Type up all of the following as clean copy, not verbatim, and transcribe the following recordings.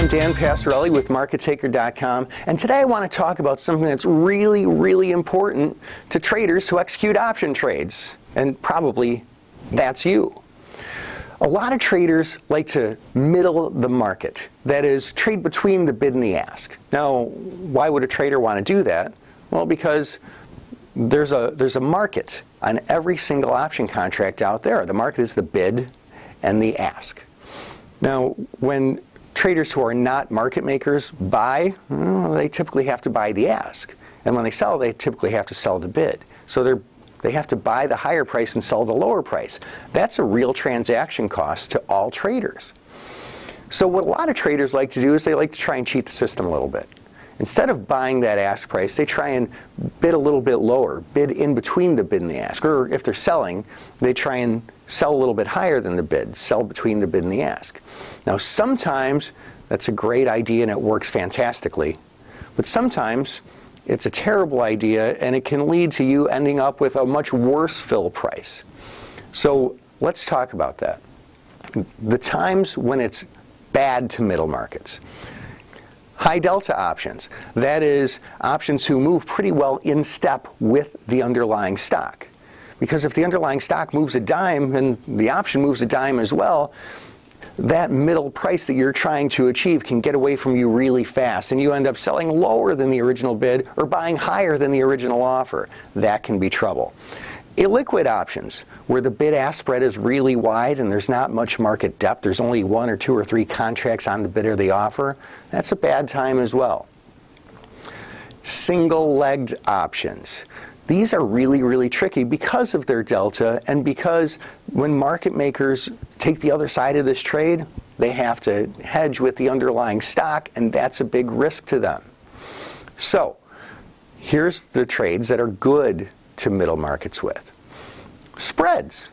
I'm Dan Passarelli with MarketTaker.com, and today I want to talk about something that's really, really important to traders who execute option trades, and probably that's you. A lot of traders like to middle the market, that is, trade between the bid and the ask. Now, why would a trader want to do that? Well, because there's a market on every single option contract out there. The market is the bid and the ask. Now, when traders who are not market makers buy, they typically have to buy the ask. And when they sell, they typically have to sell the bid. So they have to buy the higher price and sell the lower price. That's a real transaction cost to all traders. So what a lot of traders like to do is they like to try and cheat the system a little bit. Instead of buying that ask price, they try and bid a little bit lower, bid in between the bid and the ask. Or if they're selling, they try and sell a little bit higher than the bid, sell between the bid and the ask. Now, sometimes that's a great idea and it works fantastically. But sometimes it's a terrible idea and it can lead to you ending up with a much worse fill price. So let's talk about that. The times when it's bad to middle markets. High delta options, that is, options who move pretty well in step with the underlying stock. Because if the underlying stock moves a dime and the option moves a dime as well, that middle price that you're trying to achieve can get away from you really fast, and you end up selling lower than the original bid or buying higher than the original offer. That can be trouble. Illiquid options, where the bid-ask spread is really wide and there's not much market depth, there's only 1 or 2 or 3 contracts on the bid or the offer, that's a bad time as well. Single-legged options. These are really, really tricky because of their delta and because when market makers take the other side of this trade, they have to hedge with the underlying stock, and that's a big risk to them. So, here's the trades that are good to middle markets with. Spreads.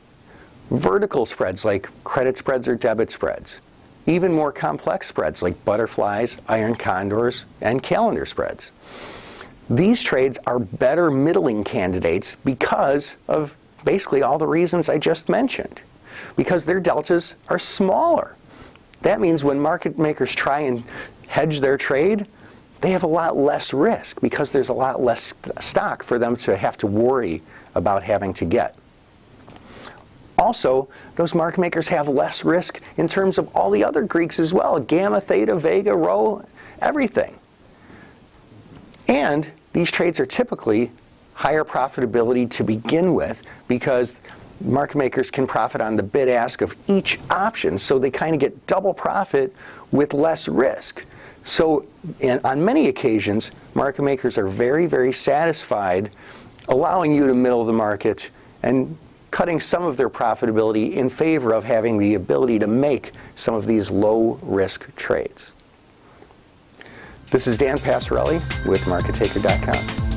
Vertical spreads like credit spreads or debit spreads. Even more complex spreads like butterflies, iron condors, and calendar spreads. These trades are better middling candidates because of basically all the reasons I just mentioned. Because their deltas are smaller. That means when market makers try and hedge their trade, they have a lot less risk because there's a lot less stock for them to have to worry about having to get. Also, those market makers have less risk in terms of all the other Greeks as well, gamma, theta, vega, rho, everything. And these trades are typically higher profitability to begin with because market makers can profit on the bid-ask of each option, so they kind of get double profit with less risk. So on many occasions, market makers are very, very satisfied allowing you to middle the market and cutting some of their profitability in favor of having the ability to make some of these low-risk trades. This is Dan Passarelli with MarketTaker.com.